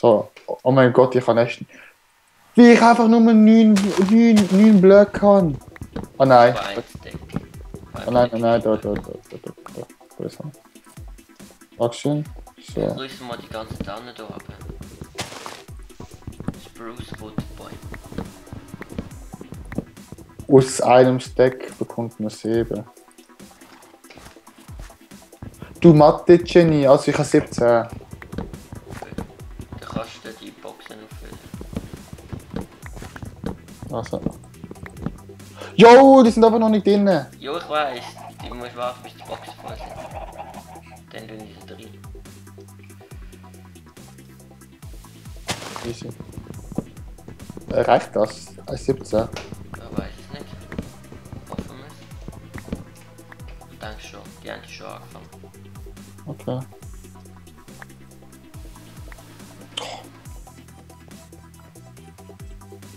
So, oh mein Gott, ich kann echt. Wie ich einfach nur 9 Blöcke kann. Oh nein. Aber ein Stack. Oh nein, da ist er. Dankeschön. So. Jetzt rüsten wir die ganze Tanne hier ab. Spruce Wood Boy. Aus einem Stack bekommt man 7. Du Mathe-Genie, also ich habe 17. Dann kannst du die Boxen auffüllen. Also. Jo, die sind aber noch nicht drin. Jo, ich weiß. Du musst warten, bis die Boxen voll sind. Dann tun ich sie drin. Easy. Reicht das? 17? Ich weiß es nicht. Hoffen wir es. Ich denke schon. Die haben schon angefangen. Okay.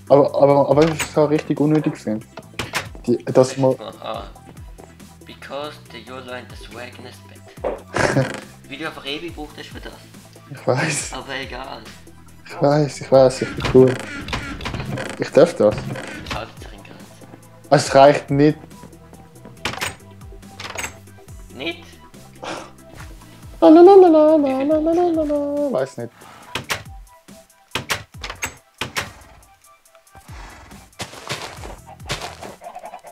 Aber ich es auch richtig unnötig finde. Dass man. Because the YOLO and the swag in das Bett. Wie du einfach ewig braucht hast für das. Ich weiß. Aber egal. Ich weiß, ich bin cool. Ich darf das. Das haltet sich in Grenzen. Es reicht nicht. Nicht? Lalalala. Weiß nicht.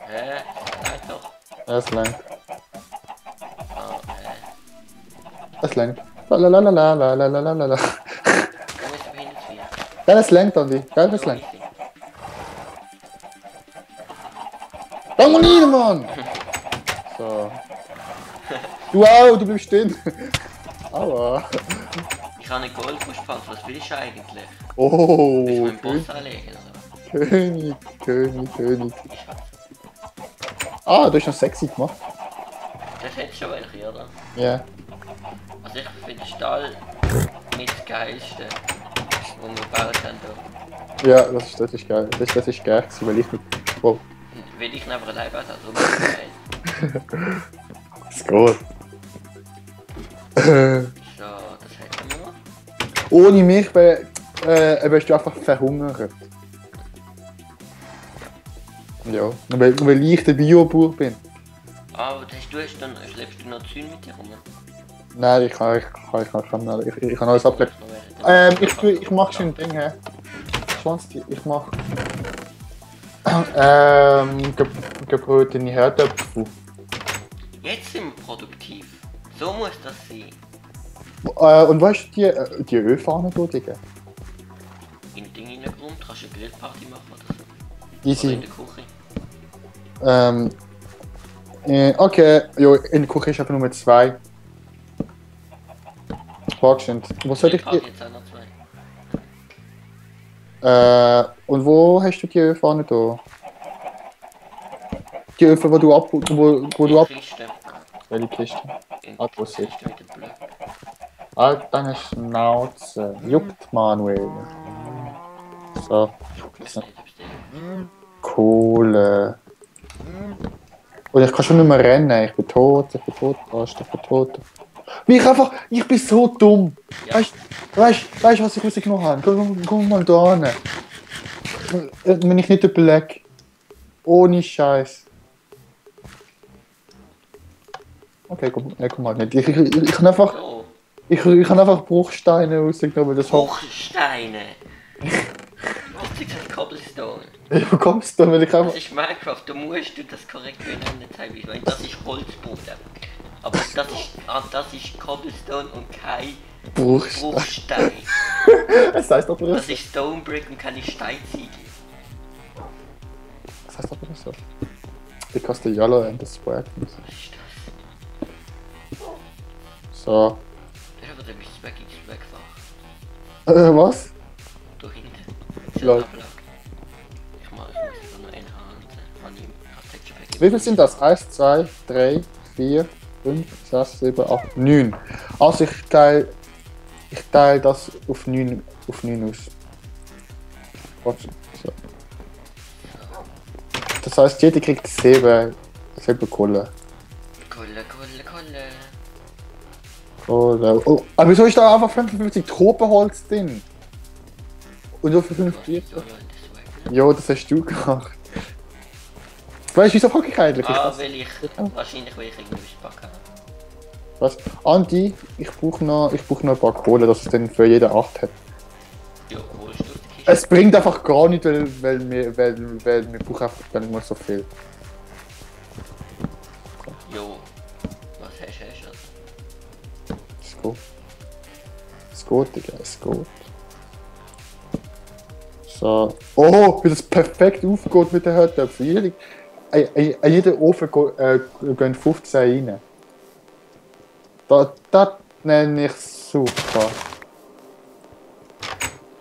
Hä? Nein doch. Es langt. Oh, Es langt. Lalalala. Wo ist der Behindertvieh? Ja, es langt, Andi. Geil, es langt. Dangonine, Mann! So. Wow, du bleibst stehen. Aua. Ich habe eine Goldfußpanzer, was will ich eigentlich? Oh. Will ich meinen Boss anlegen oder? König. Ich hab's. Ah, du hast noch sexy gemacht. Das hätte schon welche, oder? Ja. Also ich finde Stahl mit das geilste, wo wir gebaut haben. Da. Ja, das ist geil. Das ist geil gewesen, weil ich mit. Oh, Will ich einfach allein bauen, also das ist geil. ist gut. So, das hätten wir. Ohne mich wärst du einfach verhungert. Ja, weil ich der Biobauer bin. Ah, aber schleppst du noch Zäune mit dir rum? Nein, ich kann alles ablegen. Ich mach schon ein Ding, hä? Schwanztier, ich mach. Gebrötene Herdöpfel. Jetzt sind wir produktiv. So muss das sein. Und weißt du, die Ölfahne da, Digga? In den Ding reingeräumt, kannst du eine Grillparty machen oder so. Oder Easy. in der Küche. Okay, jo, in der Küche ist einfach nur 2. Fragst wo soll ich Grillparty die? jetzt auch noch 2. Und wo hast du die Ölfahne da? Die Öfen, wo du ab. Kiste. Welche Kiste? In Ah, die wo ist sie? Kiste mit dem Blöck. Halt deine Schnauze. Juckt, Manuel. So. Ich weiß nicht, ob es den. Kohle. Und ich kann schon nicht mehr rennen. Ich bin tot, Ast, ich bin tot. Ich bin so dumm. Ja. Weißt du, was ich rausgenommen habe? Komm mal da hin. Wenn ich nicht überlege. Ohne Scheiß. Okay, komm mal nicht. Ich kann einfach. So. Ich habe einfach Bruchsteine rausgenommen. Das war. Bruchsteine! Das ist Cobblestone. Wie kommst du, wenn ich Das einfach. ist Minecraft, da musst du das korrekt benennen teilweise, weil das ist Holzboden. Aber das ist Cobblestone und kein Bruchstein. Bruchstein. Das heißt aber Das so. ist Stonebrick und keine Steinziegel. Das heißt aber so. Because the yellow and the square. Was ist das? So. Ja, aber dann ist es weggefahren. Was? Da hinten. Das ist Lol. ein Ablage. Ich muss da noch enhancen. Wie viel sind das? 1, 2, 3, 4, 5, 6, 7, 8, 9. Also ich teile das auf 9 aus. Warte, so. Das heißt, jeder kriegt 7 Kohle. Kolle. Kohle. Oh, aber wieso ist da einfach 55 Tropenholz drin? Und nur für 5 Bier. Ja, das war Ja, das hast du gemacht. Weißt du, wieso hocke ich eigentlich? weil ich wahrscheinlich will ich irgendwie backen haben. Was? Andi, ich brauche noch ein paar Kohle, dass es dann für jeden 8 hat. Ja, holst du aus der Kiste? Es bringt einfach gar nicht, weil wir brauchen einfach gar nicht mal so viel. Jo. Was hast du? Es geht. Es geht, Digga, es geht. So. Oh, wie das perfekt aufgeht mit den Herdöpfen. An jeden Ofen gehen 15 rein. Das nenne ich super.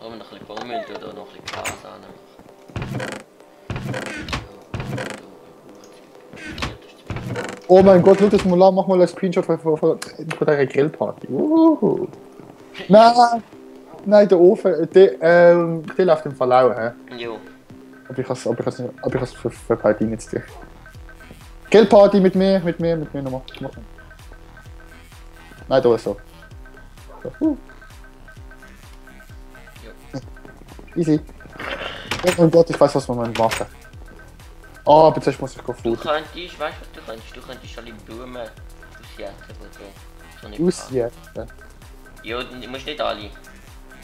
Haben wir noch ein bisschen Baumilch oder noch ein bisschen Käse anmachen? Oh mein Gott, schau das mal an, mach mal einen Screenshot von dieser Grillparty. Nein! Nein, der Ofen, der läuft im Verlauen, hä? Jo. Aber ich kann es für beide nicht tun. Grillparty mit mir nochmal. Nein, da ist so. So. Easy. Oh mein Gott, ich weiß, was wir machen. Ah, aber zuerst muss ich Du Food. könntest, weißt du was du könntest? Du könntest alle Blumen ausjäten oder so. So nicht Ausjäten? Ja, du musst nicht alle.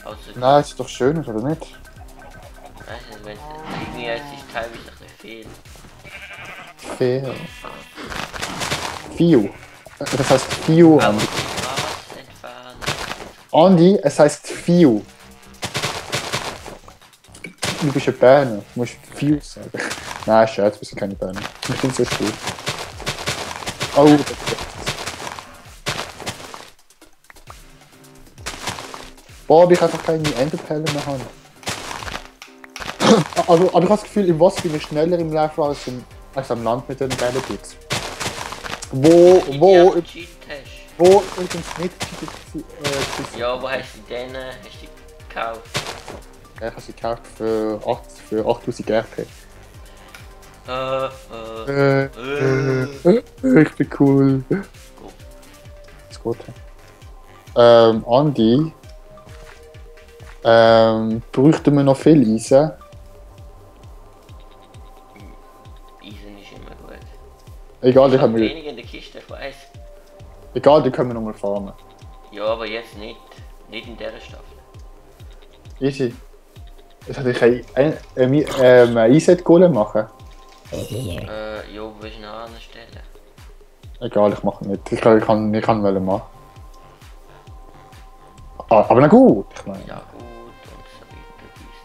Also, Nein, ist doch schön, oder nicht? weißt du, wenn irgendwie es ist teilweise ein bisschen viel. Fair. Few. Das heißt Few, Aber Andi. was entfernen? Andi, es heißt Few. Du bist ein Berner, du musst Few sagen. Nein, Scherz, wir sind keine Berner. Ich bin so schön. Oh, das ist boah, aber ich einfach keine Enderperlen mehr habe. Aber ich habe das Gefühl, im Wasser bin ich schneller im Laufen als am Land mit den geilen Bits. Wo übrigens nicht cheated. Ja, wo hast du denn? Hast du die gekauft? Ich habe sie gekauft für 8000 RP. Ich bin cool. Ist gut. Andi. Bräuchten wir noch viel Eisen? Eisen ist immer gut. Egal, die Ich können habe wir. wenig in der Kiste, ich weiß. Egal, die können wir nochmal farmen. Ja, aber jetzt nicht. Nicht in dieser Staffel. Easy. Jetzt hätte ich ein Eisen-Golem machen. Ja, wo willst du noch anstellen? Egal, ich mache nicht. Ich kann wollen machen. Ah, aber na gut, ich meine. Ja gut, und so weiter, dies,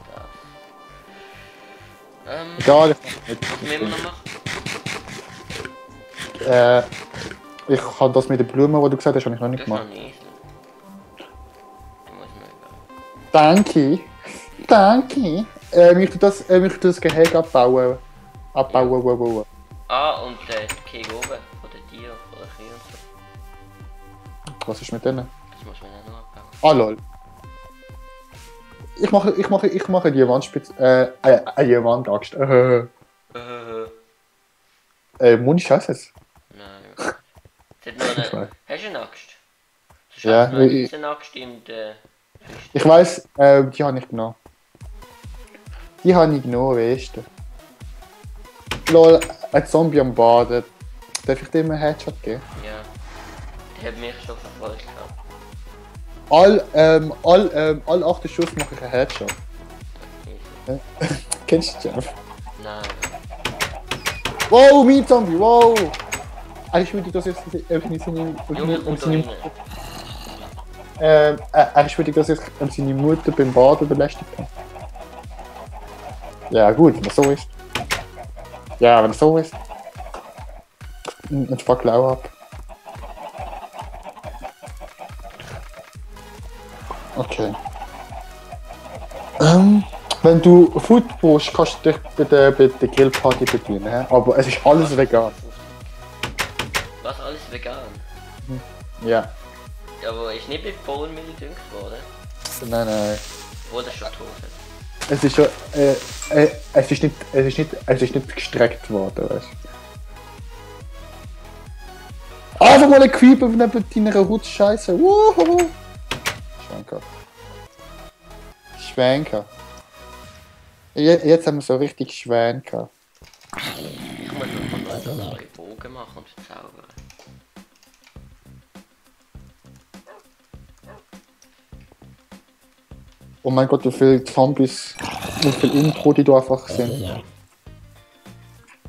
das. Egal, ich mache nicht. Was müssen wir noch machen? Ich habe das mit den Blumen, die du gesagt hast, habe ich noch nicht Das ist noch gemacht. nicht. Ich muss noch Danke. Danke. Möchte das Gehege abbauen. Wow. Ah, und der Kegel oben, von den Tieren, von den Kühen und so. Was ist mit denen? Das muss man ja noch abbauen. Ah, lol. Ich mache die Wandspitze. Eine Wandaxt. Moni, scheiße es. Nein. Es hat noch eine... Hast du eine Axt? Sonst Ja, hast du noch eine Axt in der... Ich weiss, die habe ich genommen. Weißt du. Lol, ein Zombie am Baden. Darf ich dir mal einen Headshot geben? Ja. Die hat mich schon verfolgt gehabt. All 8 Schuss mache ich einen Headshot. Okay. Kennst du Jeff? Nein. Wow, mein Zombie, wow! Ich würde das jetzt seine Mutter beim Baden belästigt haben. Ja gut, wenn das so ist. Ja, wenn das so ist. Jetzt fuck auch ab. Okay. Wenn du Food brauchst, kannst du dich bei der Grillparty bedienen. He? Aber es ist alles vegan. Was, alles vegan? Ja. Ja, aber ist nicht mit Bohnenmehl gedüngt worden? Nein. Oder schon tot? Es ist schon. Es ist nicht gestreckt worden, weißt du. Einfach mal ein Creeper neben deiner Rutsch-Scheiße. Schwenker. Jetzt haben wir so richtig Schwäne gehabt. Ich muss noch mal so neue Bogen machen und zaubern. Oh mein Gott, wie viele Zombies, wie viele Intro, die da einfach sind.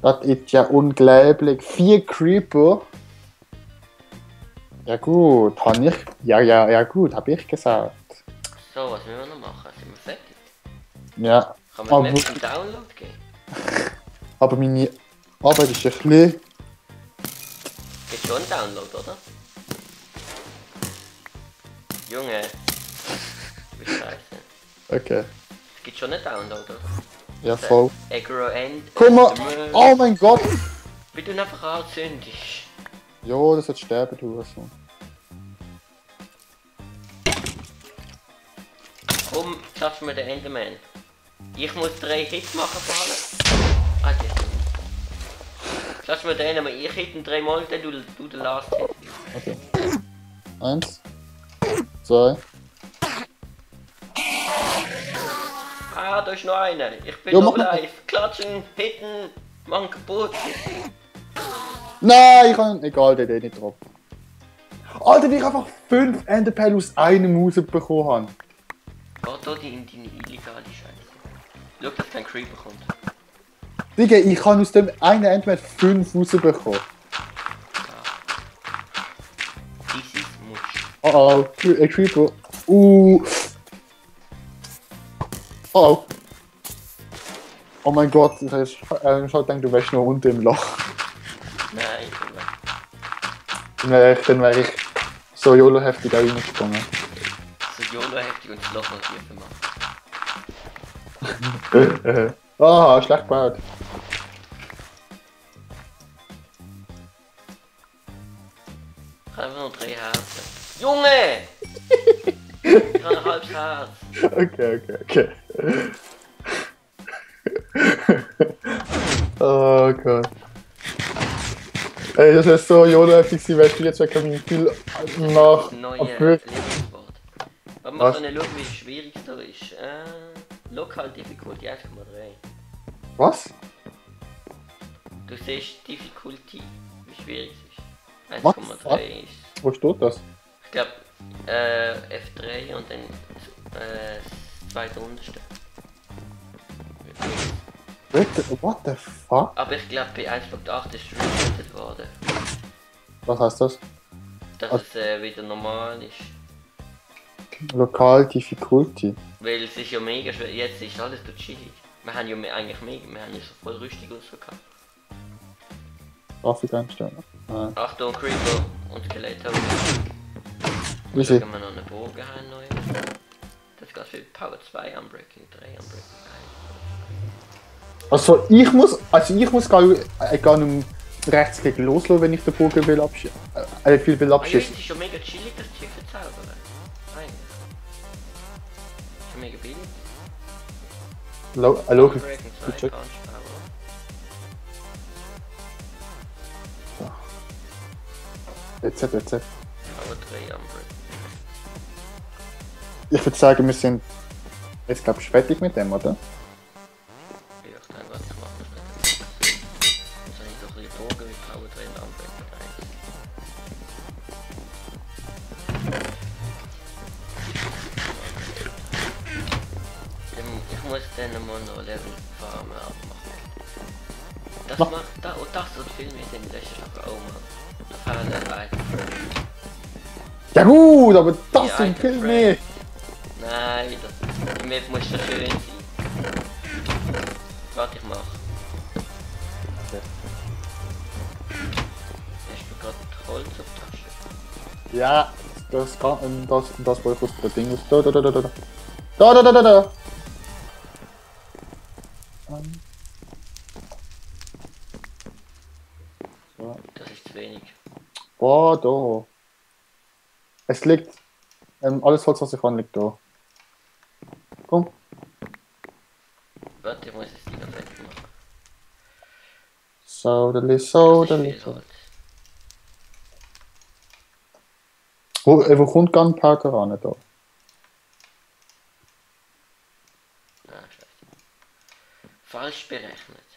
Das ist ja unglaublich. 4 Creeper. Ja gut, habe ich. Ja gut, habe ich gesagt. So, was müssen wir noch machen? Sind wir fertig? Ja. Kann man Aber, Map zum Download geben? aber meine Arbeit ist ein bisschen. Geht schon ein Download, oder? Junge. Du bist scheiße. Okay. Es gibt schon einen Download, oder? Ja, voll. Agro End. Guck mal! Oh mein Gott! Wie du ihn einfach anzündest. Jo, das wird sterben, du oder so. Komm, schaffen wir den Enderman. Ich muss 3 Hits machen vor allem. Ah, das ist schaffen wir den Enderman. Ich hit ihn 3 Mal, dann du den Last Hit. Okay. 1, 2. Ah, da ist noch einer. Ich bin Jo, noch mach mal. live. Klatschen, hitten, machen kaputt. Nein, ich kann. Egal, der nicht drauf. Alter, wie ich einfach 5 Enderpearl aus einem rausbekommen habe. Geh da in deine illegale Scheiße. Schau, dass kein Creeper kommt. Digga, ich habe aus dem einen Enderpearl 5 rausbekommen. This is much. Oh, ein Creeper. Oh. Oh. Oh mein Gott, ich habe schon gedacht, du wärst noch unten im Loch. Nein, ich Dann wär ich so YOLO-heftig auch reingesprungen. so YOLO heftig und das Loch noch tiefer machen. Ah, schlecht gebaut. Ich habe einfach nur 3 Herzen. Junge! Ich habe ein halbes Herz. Okay. Oh Gott. Ey, das wäre so YOLO-heftig gewesen, wärst du jetzt weg mein Kill nach... Neue April. Lebenswort. Aber Was? wir können schauen, wie schwierig es da ist. Local Difficulty 1,3. Was? Du siehst Difficulty, wie schwierig es ist. Was? 1,3 ist. Wo steht das? Ich glaube F3 und dann das zweite unterste. What the fuck? Aber ich glaube bei 1.8 ist resettet worden. Was heißt das? Dass es wieder normal ist. Lokal Difficulty. Weil es ist ja mega schwer. Jetzt ist alles so chillig. Wir haben ja eigentlich mega, wir haben ja so voll rüstig ausgehabt. Grafik einstellen. Nein. Achtung, Creeper und Skelett haben. Easy. Können wir noch einen Bogen haben neu. Das geht für Power 2 Unbreaking, 3 Unbreaking 1. Also ich muss gar nicht rechts gegen loslassen, wenn ich den Bogen will abschießen. Viel will Ah, ja, abschießen. es ist schon mega chillig, das Zeug zu zaubern. Eigentlich. Schon mega billig. Logisch. Unbreaking 2 Gut check. kannst du aber. Jetzt. Power 3 Unbreaking. Ich würde sagen, wir sind jetzt glaube ich fertig mit dem, oder? Ja, ich denke, was ich mache, ist nicht. Jetzt habe ich so ein bisschen Bogen mit Power 3 und Unbreaking 1. Ich muss dann mal noch Level Farmen abmachen. Das Mach. macht da und das und viel mehr sind das ist auch mal. Da fahren wir weiter. Ja gut, aber das Ja, sind viel Item mehr. Nein, die Map muss schon schön sein. Warte, ich mach. Hast du gerade Holz auf der Tasche? Ja, das kann das wollte ich aus der Ding aus. Da. So. Das ist zu wenig. Oh, da. Es liegt. Alles Holz, was ich kann, liegt da. Komm. Warte, ich muss das Ding noch fertig machen. Soderli. Das ist viel Holz. Wo kommt Gunpowder ran da? Ah, scheiße. Falsch berechnet.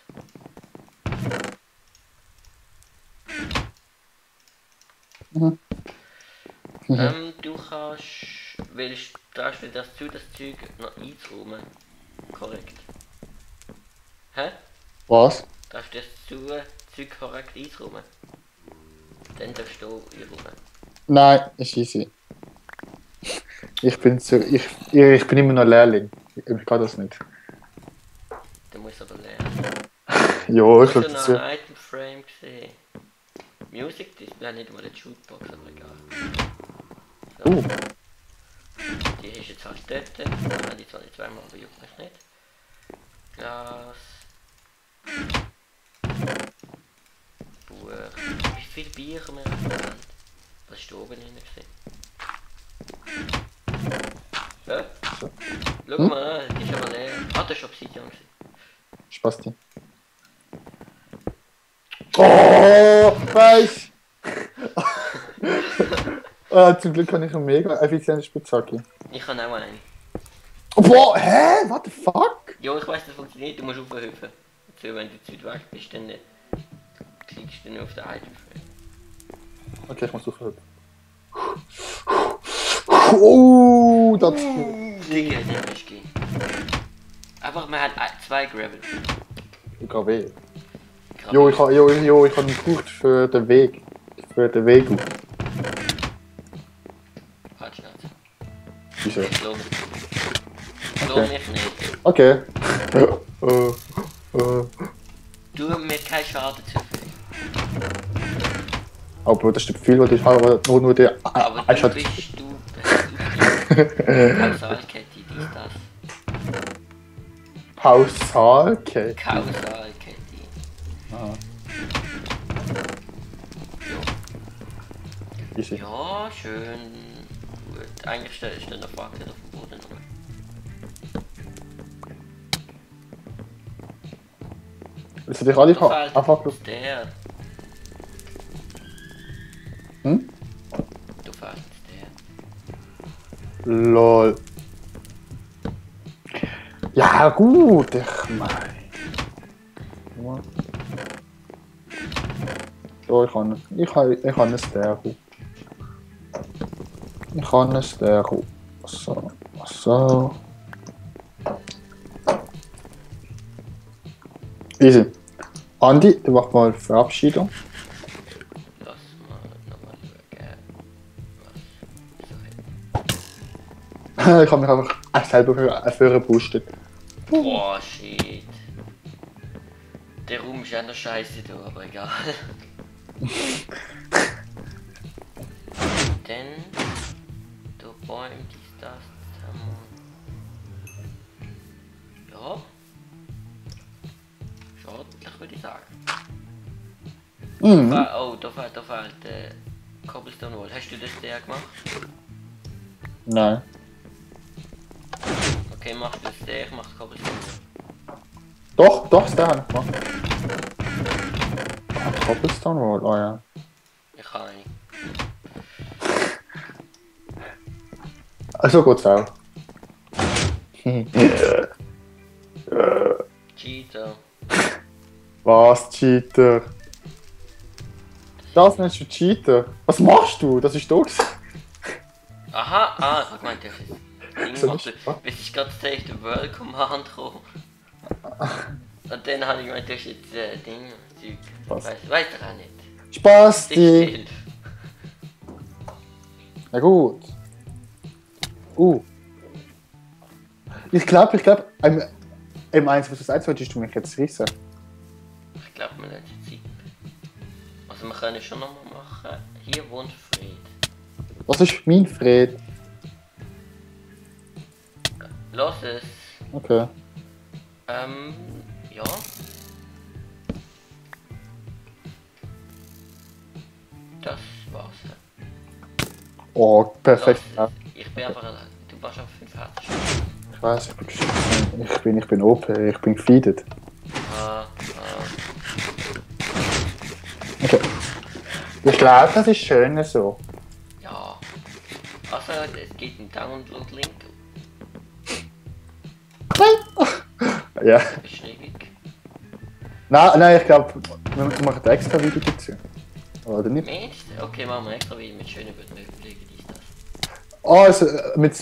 Mhm. Du traust dir das zu, das Zeug noch einzuräumen. Korrekt. Hä? Was? Traust du das zu, das Zeug korrekt einzuräumen? Dann darfst du einräumen. Nein, ist easy. Ich bin immer noch Lehrling. Ich kann das nicht. Du musst aber lernen. Jo, ich Ich glaube habe das noch ja. ein Item Frame gesehen. Music Display, nicht mal eine Jukebox, aber egal. So. Die ist jetzt halt dort. Ich habe die zwar nicht zweimal, aber juckt mich nicht. Glas. Buch. Wie viele Bücher wir haben? Was ist da oben drin gewesen? Ja? Schau mal, die ist aber leer. Ah, das ist Obsidian gewesen. Spasti. Oh, weißt zum Glück habe ich eine mega effiziente Spitzhacke. Ich habe auch einen. Oh, boah, hä? What the fuck? Ja, ich weiss, das funktioniert, du musst aufhören. Also, wenn du zu weit weg bist, dann klickst du nur auf den Item Frame. Okay, ich muss aufhören. Oh, das ist Digga, der ist gehen. Aber man hat zwei Gravel. GW. Jo, ich habe einen gebraucht für den Weg. Für den Weg. Halt Schnauze. Wieso? Glaub mich nicht. Okay. Du mir keinen Schaden zufügen. Aber das ist der Befehl, den ich habe, nur der Aber du Einsatz. bist du. Kausalkette, dies, das. Pausalkette. Kausalkette. Aha. Easy. Ja, schön. Gut. Eigentlich steht noch Fackel auf dem Boden. Willst du dich alle Fällt einfach... der. Hm? Du fällst der. LOL. Ja gut, ich meine... So, ich kann ein Stereo. Ich kann ein Stereo. So. Easy. Andi, du machst mal Verabschiedung. Lass mal nochmal schauen. Ich habe mich einfach selber für boostet. Boah, shit. Der Raum ist ja noch scheiße da, aber egal. Denn du Bäume, dies, das, ja. Schadlich würde ich sagen. Mhm. Oh, da fehlt Cobblestone Wall. Hast du das der gemacht? Nein. Okay, mach das der, ich mach Cobblestone Wall. Doch, das habe ich gemacht. Cobblestone Wall, oh ja. Ich kann nicht. Also geht's auch. Cheater. Was, Cheater? Das nennst du Cheater? Was machst du? Das ist doof. Aha, ich hab gemeint, der ist Ding So gemacht, nicht, bis ich gerade Save the World Command kam. Und dann habe ich gemeint, das ist jetzt Ding, Zeug. Was? Weiß doch auch nicht. Spasti! Still. Na gut. Ich glaube, M1 vs 1 wolltest du mich jetzt rissen. Ich glaube, wir lassen jetzt Zeit. Also wir können schon nochmal machen. Hier wohnt Fred. Das ist mein Fred. Lass es. Okay. Ja. Das war's. Oh, perfekt. Lass es. Ich bin einfach allein. Du warst auf 5 Herzen. Ich weiß, ich bin OP, ich bin gefeedet. Okay. Ich glaube, das ist schön so. Ja. Also, es gibt einen Download-Link. Ja. Beschreibung. Nein, ich glaube, wir machen ein extra Video dazu. Oder nicht? Meinst du? Okay, machen wir extra wieder mit schönen guten Möbeln, dies, das. Oh, also, mit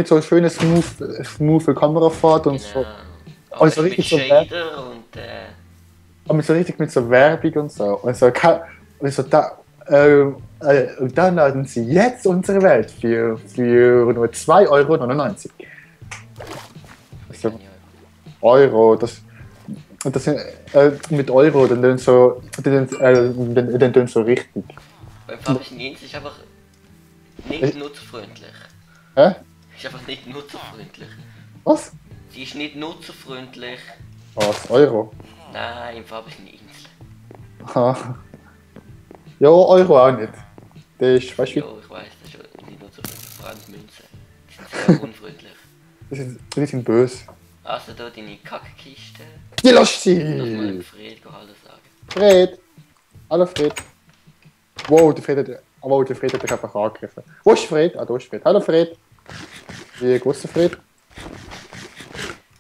so schönen smooth Kamerafahrt und so. Genau. Also Mit richtig so Shader und aber so richtig mit so Werbung und so. Und dann laden sie jetzt unsere Welt für nur 2,99 €. Also, Euro, und das sind, mit Euro, dann so, dann so richtig. beim Fabian Jens ist einfach nicht nutzerfreundlich. Hä? Ist einfach nicht nutzerfreundlich. Was? Sie ist nicht nutzerfreundlich. Was? Euro? Nein, im Fabian Jens. Aha. Ja, Euro auch nicht. Der ist, weißt du, Ja, ich weiß, das ist schon nicht nutzerfreundlich. Vor allem die Münzen. Die sind sehr unfreundlich. die sind böse. Also da deine Kackkiste. Die lass Lass mal dem sie! Fred Hallo sagen. Fred! Hallo Fred! Wow, der Fred hat dich einfach angegriffen. Wo ist Fred? Ah, da ist Fred. Hallo Fred! Wie groß ist Fred?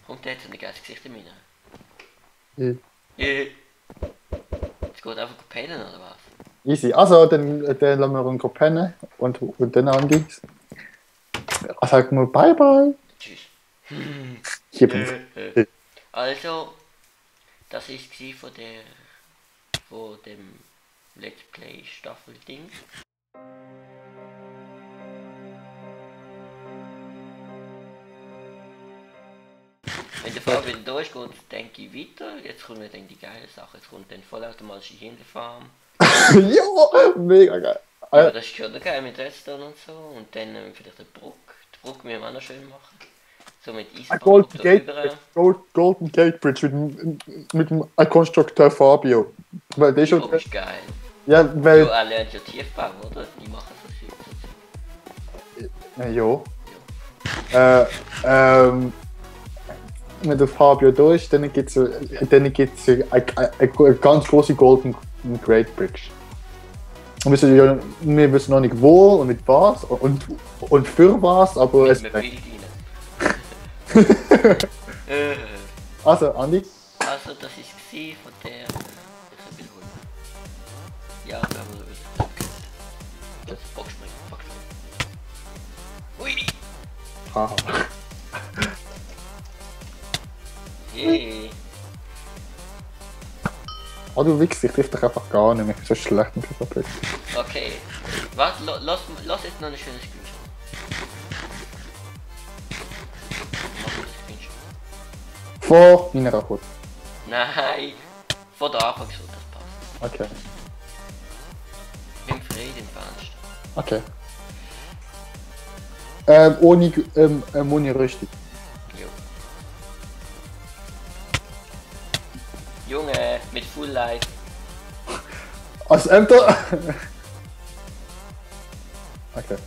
Kommt der jetzt ein geiles Gesicht in mir? Ja. Jetzt geht einfach pennen oder was? Easy. Also, dann lassen wir ihn pennen und dann Andi. Sag mal bye bye. Tschüss. Hier bin ich. Also, das ist von dem Let's Play Staffel Ding. Wenn der Fabian da ist, geht denke ich weiter. Jetzt kommen dann die geile Sache. Jetzt kommt dann vollautomatische Hinterfarm. Ja, mega geil. Ja, das ist schon geil mit Redstone und so. Und dann vielleicht eine Brücke. Die Brücke müssen wir auch noch schön machen. So mit Eisbahn. Golden Gate Bridge mit dem Konstrukteur Fabio. Weil der Die schon. Brücke ist geil. Ja, weil. Ja, er lernt ja Tiefbau, oder? Die machen so viel. Ja. Wenn der Fabio da ist, dann gibt es eine ganz große Golden Gate Bridge. Wir wissen noch nicht wo und mit was und für was, aber es. Mit Bild rein. Also, Andi. Also, das ist von der. Ich will holen. Ja, wir haben das. Das Boxspringen. Ui! Haha. Hey! Oh, du Wichs, ich triff dich einfach gar nicht mehr. So schlecht mit dieser Blöd. Okay. Warte, lass jetzt noch ein schönes Screenshot. Mach ein Screenshot. Vor meiner Akku. Nein! Von der Anfang so, das passt. Okay. Im Frieden im Fenster. Okay. Ohne Rüstung. Jo. Junge, mit Full Light. Als Ämter. Okay.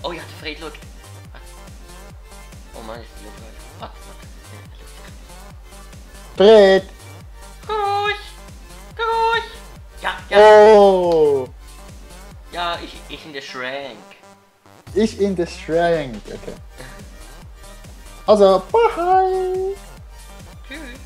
Oh ja, der Fred, schau. Oh Mann, ist die nicht weit. Warte. Fred! Ruhig! Ja. Oh! Ja, ich in der Schrank. Ich in der Schrank. Okay. Also, bye! Tschüss.